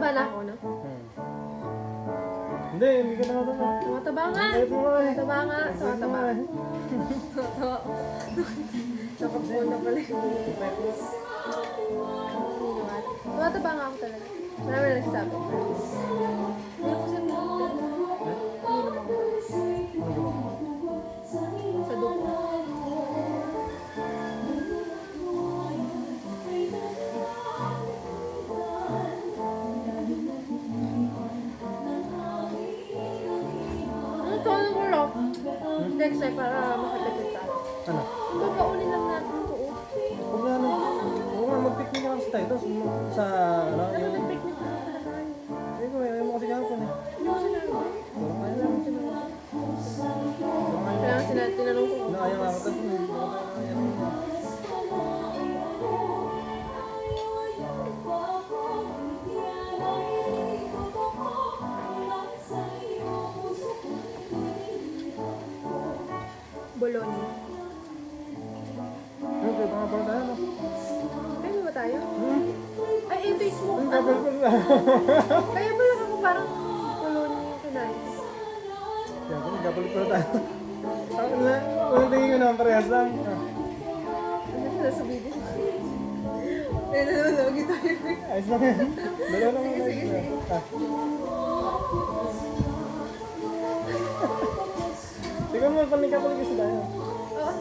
Tumataba na ako, no? Hindi, hindi ka nakataba. Tumataba nga. Tumataba nga. Tumataba. Nakapuno na pala yung tumataba nga ako talaga. Marami na nagsasabi. Hindi ako sa mga sa dugo. Ano to? Ano mo lang? Next time para makatagod tayo. Ano? Ito, paunin lang natin ito. Huwag na ano. Huwag na, mag-picnic na kasi tayo. Tapos sa, ano, Ano, yung... nag-picnic na pala tayo. Hindi ko, ayaw mo kasi kahapon eh. Hindi ko sinabi. Parang ayaw Alam mo. mo sinabi. Parang ayaw Kaya mo. sila tinanong ko. Ano, ayaw nga ako. Tapos hindi ko ayaw mo. Bologna. Ano, kaya mga pala tayo, no? Kaya ba tayo? Ay, ito yung smoke. Ang kapal ko na. Kaya ba lang ako parang Bologna yung kinain? Kaya ko, kapal ko na tayo. Ako na, unang tingin ko naman parehas lang. Ano na sa video? Ayun na naman, lagi tayo. Ayos lang yan. Dalawa lang Sige, muna. sige, sige. Ikaw naman, panikapal kasi tayo. Oo.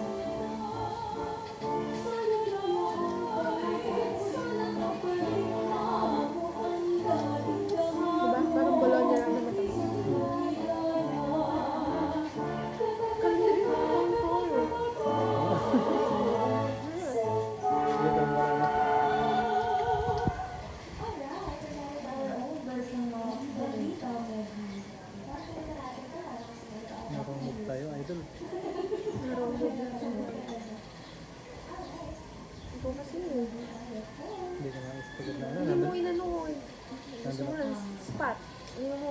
Diba? Parang Bologna lang naman ako. Kalendari mo ako. Dito mo na. Narunod tayo, idol. Narombog na. Ito kasi eh. Hindi ka nga ispagod na ano. Hindi mo inano eh. Gusto mo ng spot. Hindi mo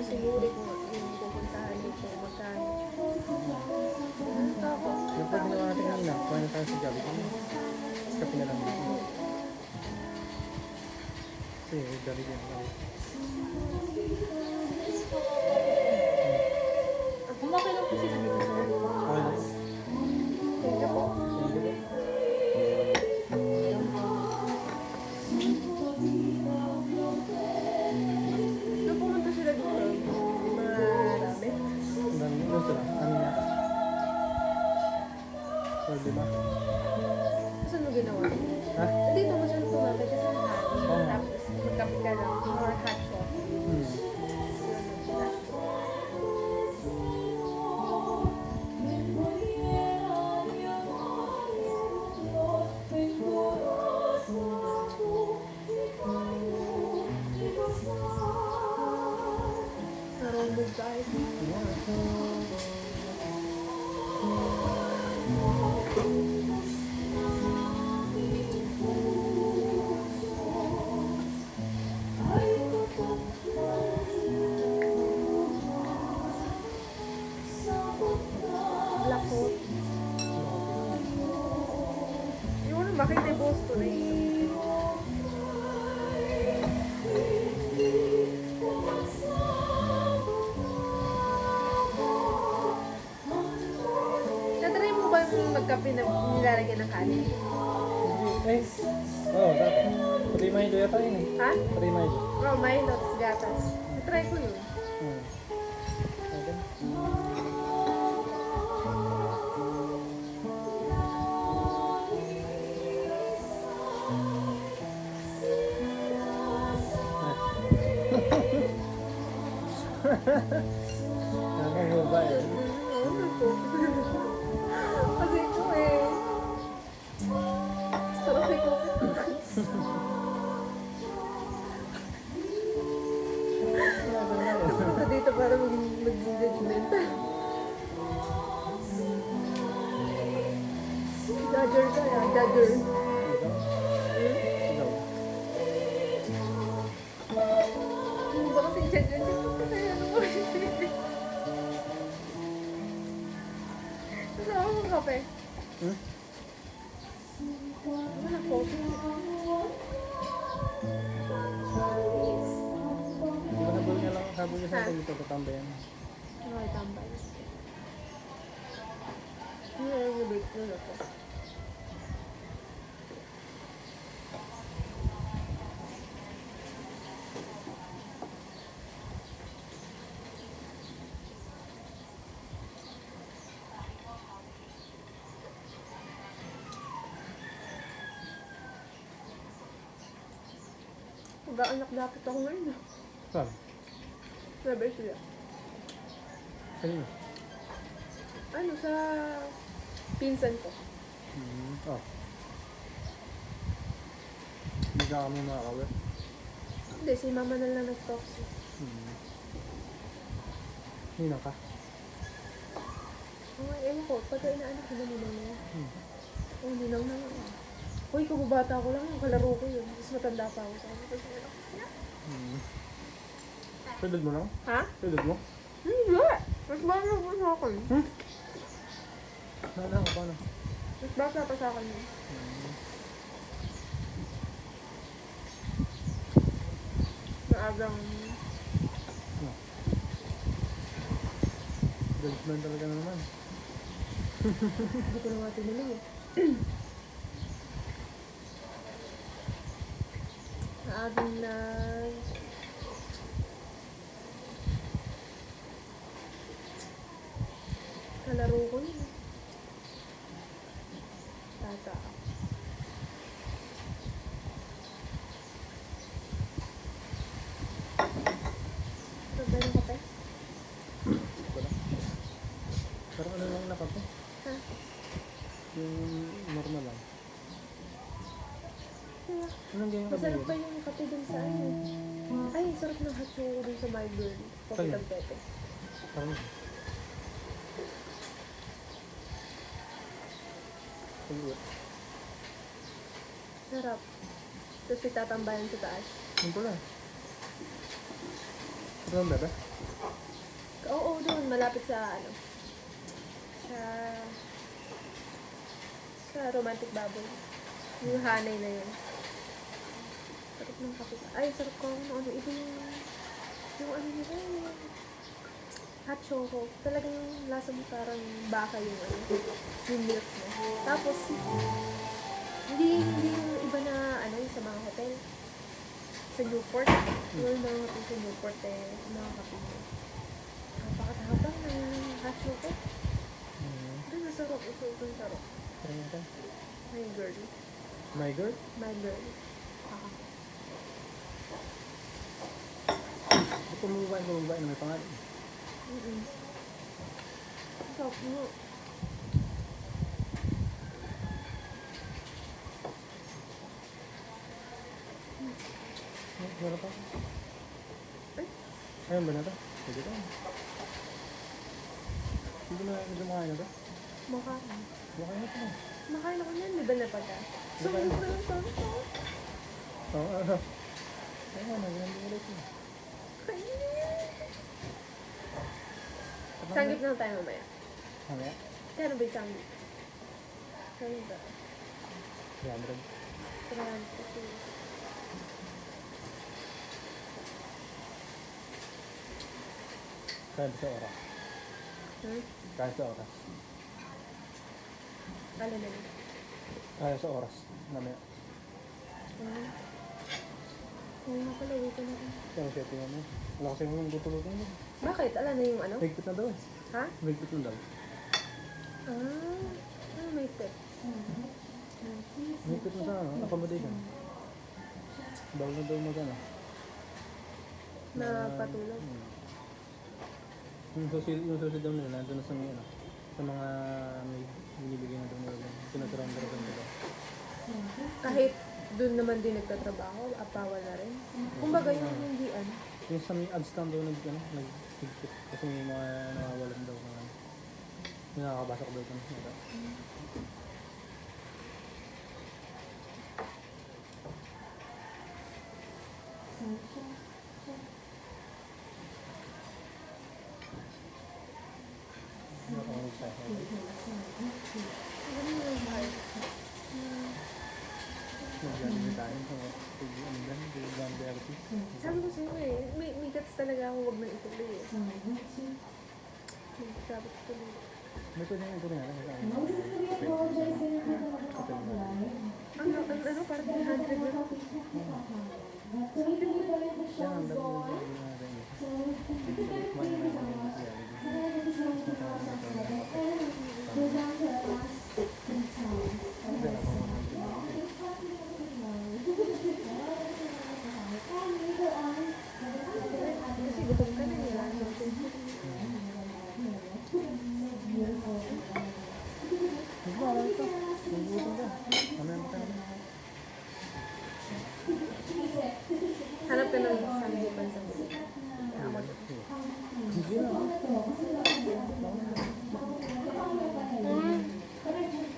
siguro kung yung pupuntahan dito, magkano. Ano ako? Yung pag ginawa natin kanina, kuha na tayo sa Jollibee. Tapos kape na lang dito. Kasi Jollibee na lang. Okay lang po sila dito, sir. Okay lang. Thank you po. Thank you po. Nung pumunta sila dito, marami. Ang dami yung gusto lang. Ano niya? Or lima? Saan mo ginawa? Ha? Dito mo siya tumabay kasi nahati. Oo. Tapos magkape ka lang or hot coffee. Narombog guys. Black hole. Yung ano, bakit may Boston eh? Natry mo ba yung magkape na nilalagyan ng kanin? Eh, oo, dati. Pati Milo yata yun eh. Ha? Pati Milo. Oh, Milo, tapos gatas. Natry ko yun. Okay. Nakakahubay eh. Kasi ko eh. Sarap ko. Punta dito para mag-judgmental. Judger ka ya, judger. Ikaw? Hindi ba kasi judger? Ano ba? Gusto ako ng kape. Wala coffee. Sabi ko sa akin dito, tatambayan. Okay, tambay. Hindi na yung bake na ito. Mag-aanak dapat ako ngayon. Saan? Sabi sila. Kanina? Ano, sa pinsan ko. Oh. Hindi ka kami makakawin. Hindi, si mama na lang nag-toxic. Ninang ka? Oh, ewan ko, pagka inaanak ko na ninang na yun. Oh, ninang na nga. Uy, kababata ko lang, kalaro ko yun. Mas matanda pa ako sa kanya. Tapos anak ko na. Pwedad mo lang? Ha? Pwedad mo? Hindi! Mas bata pa sa akin. Naalala ko paano? Mas bata pa sa akin yun. Maagang... Judgment talaga na naman. Hindi ko na nga tinanong eh. Maagang na... kalaro ko yun. Tata. Ito ba yung kape? Wala. Parang ano lang nakape? Ha? Yung normal lang. Anong ganyan Masarap pa yung kape dun sa ano. Ay, sarap ng hot choco dun sa My Girl. Papitang pepe. Parang pag-uwi. Sarap. Tapos itatambayan sa taas. Yung pala. Ito ang bebe? Oo, doon. Malapit sa ano. Sa romantic bubble. Yung hanay na yun. Sarap ng kape. Ay, sarap ko. Ano, ito yung ano nila. Yung hot choco. Talagang yung lasa mo parang baka yung ano. Yung milk mo. Tapos, hindi yung iba na ano yung sa mga hotel. Sa Newport. Yung mga hotel sa Newport eh. Mga kape mo. Napakatapang ng hot choco. Doon masarap. Ito sarap. Parang ito. My girl. My girl? My girl. Ba't kumubain na may pangalan? Sarap mo. Meron pa? Ay. Ayun ba na ito? Pwede ito. Hindi mo makain na ito? Makain. Makain na ito. Makain ako niyan. Di ba napata? Sarap na lang sarap. Oo, ano? Ayun, nagandang ulit yun. Sanggip lang tayo mamaya. Mamaya? Kano ba yung sanggip? Kano ba? 300. 300. Kaya sa oras. Kaya sa oras. Ano na yun? Kaya sa oras. Mamaya. Oo nga pala, wait na ako. Kaya siya tingnan mo. Wala kasi mo tutulutin mo. Bakit? Alam na yung ano? Higpit na daw eh. Ha? Higpit na daw. May pet. Higpit na sa ano, accommodation. Bawal na daw mag-ano. Na patulog. Yung susi daw nila, nandun na sa mga ano. Sa mga may binibigyan na daw nila. Pinaturahan-turahan nila. Kahit doon naman din nagtatrabaho, apawa na rin. Kumbaga yung hindi ano. Yung sa may ads lang daw nag-higpit. Kasi may mga nawawalan daw ng ano. Yung nakakabasa ko daw ito. Ano yung mahal? Nag-jollibee tayo. So, ano dyan? Bigyan diabetes. Sabi ko sa'yo eh, may guts talaga ako, wag nang tuloy eh. Dapat tuloy. May pwede yung ito na yan. Ano, parang 300 na. Yan ang dami yung natin. Kumain na yung Kasi gutom ka na yan. Magbawa ito. Magbuto ka. Mamaya pa tayo. Hanap ka ng sandukan sa mga. Hindi na.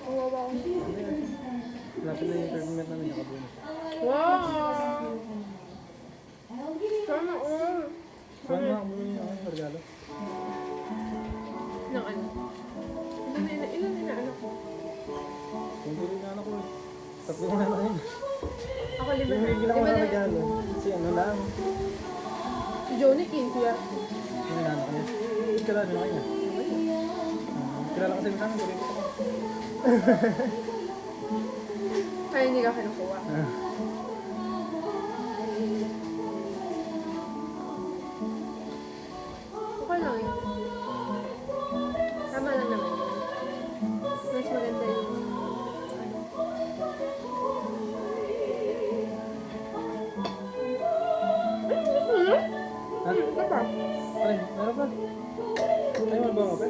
Kawawa ko. Lapit na yung internet namin. Nakabuno siya. Wow! Sana all! Saan nakabuno yung regalo? Ng ano? Ilan na anak ko? Kung tuloy na anak ko eh. Tatlo na yun. Ako 5 na. Yung bigla ko Lima na na. regalo. Kasi ano lang. Si Johnny 15 yan. Yung inanak niya. Kilala na kanya. Kilala kasi sa amin. Tuloy ko ako. Kaya hindi ka kinukuha. Okay lang yun. Tama lang naman yun. Mas maganda yung ano. Ha? Ito pa. Ay, meron pa. Ayaw mo ba ang kape?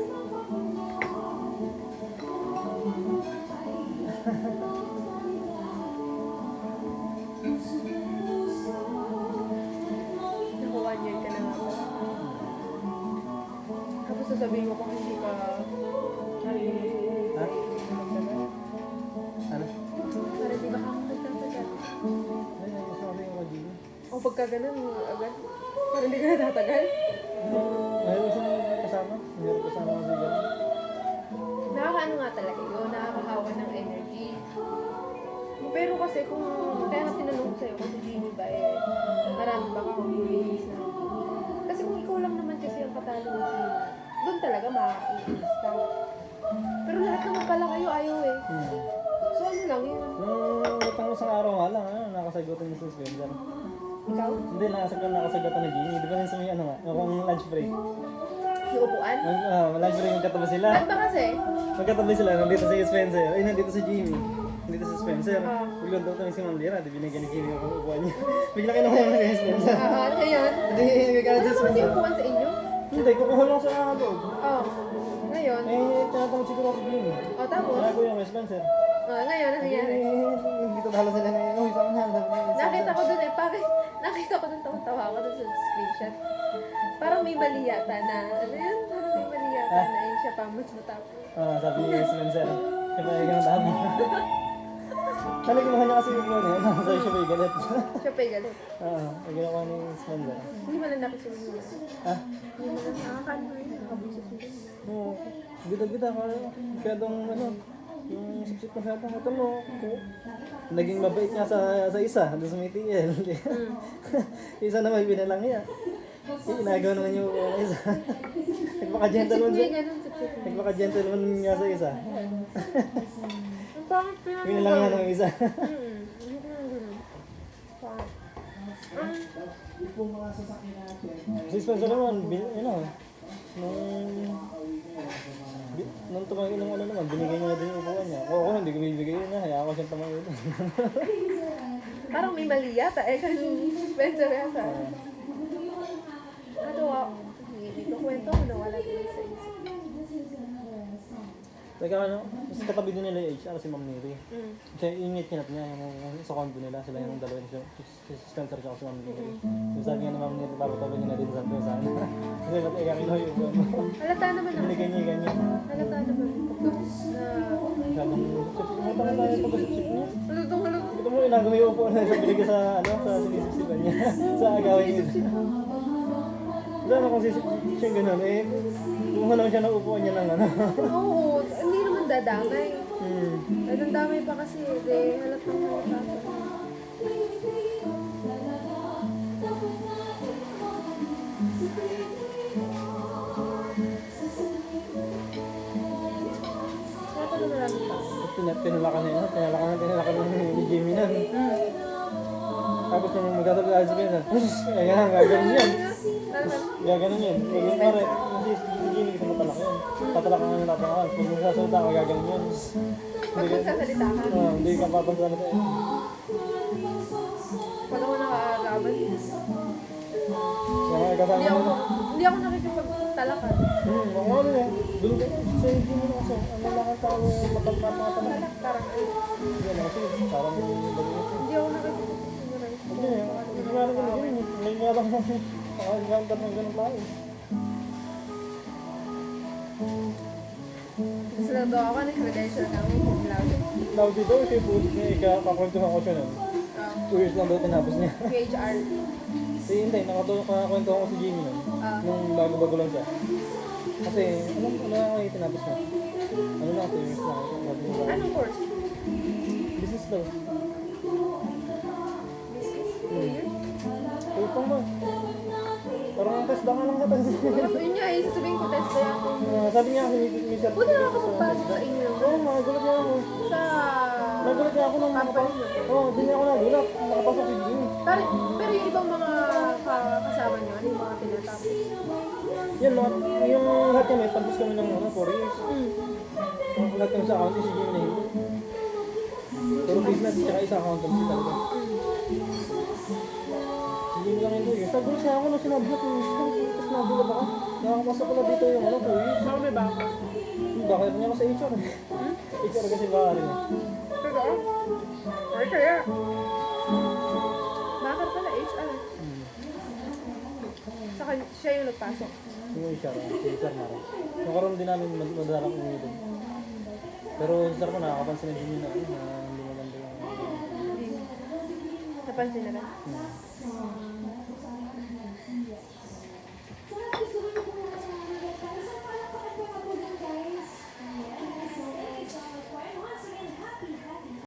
Naku, 1 year ka na nga pa. Tapos sasabihin mo kung hindi ka Ha? Ano? para di ba ka magtatagal. Ay, gusto ko yung magiging. O pagka ganun, agad. Para hindi ka natatagal. Ayaw gusto mo kasama. Hindi kasama kasi gano'n. Nakakaano nga talaga yun, nakakahawa ng energy. Pero kasi kung, kaya nga tinanong ko sa'yo kung si Genie ba eh, marami ba ka kung release na Genie? Kasi kung ikaw lang naman kasi ang katalo ng Genie, doon talaga makaka-release ka. Pero lahat naman pala kayo ayaw eh. So ano lang yun? Nung utang mo sa araw nga lang, nakasagutan niya sa Spencer. Ikaw? Hindi, nakasagutan na Genie. Di ba sa may ano nga, kung lunch break. Yung upuan? Lunch break magkatabi sila. Ba't ba kasi? Magkatabi sila, nandito si Spencer. Ay, nandito si Jimmy. Nandito si Spencer. Ah. Biglang daw kami si Ma'am Lira, di binigyan ni Jimmy yung upuan niya. Bigla kinuha mo na kay Spencer. Ngayon? Hindi, nagkakaroon Ano si naman kasi Spencer. upuan sa inyo? Hindi, kukuha lang sa loob. Oh. Ngayon? Eh, tinatawag siguro ako si Jimmy. O tapos? Kaya ko yung kay Spencer. Ngayon, ano nangyari? Dito dahil sila na yun. Uy, saan na? Nakita ko dun eh, bakit? Nakita ko dun, tawa-tawa ako dun sa screenshot. Parang may mali yata na, ano yun? Parang may mali yata na yun siya pa mas matapos. Sabi ni Spencer. Siya pa yung ganun tama. Talaga kinuha niya kasi yung upuan eh. Sabi siya pa yung galit. Siya pa yung galit. Ang ginawa ni Spencer. Hindi mo lang nakisunod mo. Ha? Hindi mo lang nakakano yun. Nakabusos mo yun. Oo. Gita-gita ka. Masyadong ano. Yung sipsip masyadong ito mo. Naging mabait nga sa isa. Doon sa may TL. Isa naman binalang niya. Inagaw naman yung isa. Nagpaka-gentleman Sipsip mo siya. yung ganun, sipsip mo. Nagpaka-gentleman nga sa isa. Ang pangit pinang Binalang nga ng isa. Si Spencer naman, nung tumangin ng ano naman, binigay niya din yung upuan niya. Ako hindi ko bibigay yun niya, hayaan ko siyang tumangin. Parang may mali yata eh, kasi Spencer yata. Ano hindi ko kwento ko na wala din sa isip. Teka ano, mas katabi din nila yung HR, si Ma'am Neri. Mm. Siya ingat kinat niya yung sa condo nila, sila yung dalawa si Spencer at si Ma'am Neri. Yung sabi nga ni Ma'am Neri, papatawin niya na din sa atin sa ano. Kasi ba't ikaw kinuha yung upuan mo? Halata naman ako. Binigay niya ganyan. Halata naman na Masyadong, kumata ka tayo pag-sip niya. halutong. Ito mo, inagaw mo yung upuan na sa binigay sa ano, sa sinisip-sipan niya. Sa agawin niya. Wala na kung sisip siya gano'n eh. Kumuha naman siya ng upuan niya ng ano. Oo, hindi naman dadamay. Ay, damay pa kasi, halatang halata. tinalakan ni Jimmy nun. Hmm. Tapos nung magkatabi ayos ko yun, kaya gaganon yan. Ano? Gaganon yun. Pag yung pare, kasi si Jimmy kasi matalak yun. Tatalakan nga yung tatalakan. Pag magsasalita ka, gaganon yun. Pag magsasalita ka, Hindi ka papasalita eh. pag ako nakakagaban, Kaya kasama mo. hindi ako nakikipagtalakan. Ako ano eh. Doon ka sa Jimmy na kasi. Ano lang ang tao yung matalak. Parang, Yan kasi parang yung bagay. hindi ako nakikipagtalakan. Hindi eh. Hindi nga rin ganun yun. May nga lang nakakagamit ng ganun tayo. Gusto lang daw ako ng credential na ako, cum laude. Now dito, siya po, kakakwentuhan ko siya nun. 2 years lang daw tinapos niya. PHR. Hindi, nakakwentuhan ko si Jimmy nun. Nung bago-bago lang siya. Kasi, ano nga yung tinapos niya? Ano lang, 2 years lang. Anong course? Business daw. Business? 2 years? Upang ba? Parang ang test lang ka test. Yun nga, sasabihin ko, test na ako. Sabi niya ako, may certificate. Buti nakakapagpasok sa inyo. Oo, nagulat niya ako. Sa... Nagulat niya ako nung company nyo. Oo, di niya ako nagulat. Nakapasok si Jimmy. Pero yung ibang mga kasama nyo, ano yung mga tinatapos? Yan, yung lahat kami, tapos kami ng 4 years. Hmm. Lahat kami sa accounting, si Jimmy na hindi. Puro business, tsaka isa accountancy talaga. Si Jimmy lang yung 2 years. Nagulat niya ako nung sinabi niya, 2 years lang. Tapos nagulat ako. Nakakapasok ko na dito yung 2 years. Baka may baka. Bakit niya ako sa HR? HR kasi baka rin eh. Pero ako? Ay kaya? Bakit pala HR? Saka siya yung nagpasok. Yung HR, si HR na rin. Nakaroon din namin madalang umuwi doon. Pero yung HR ko nakakapansin na Jimmy na hindi maganda yung... Napansin na lang.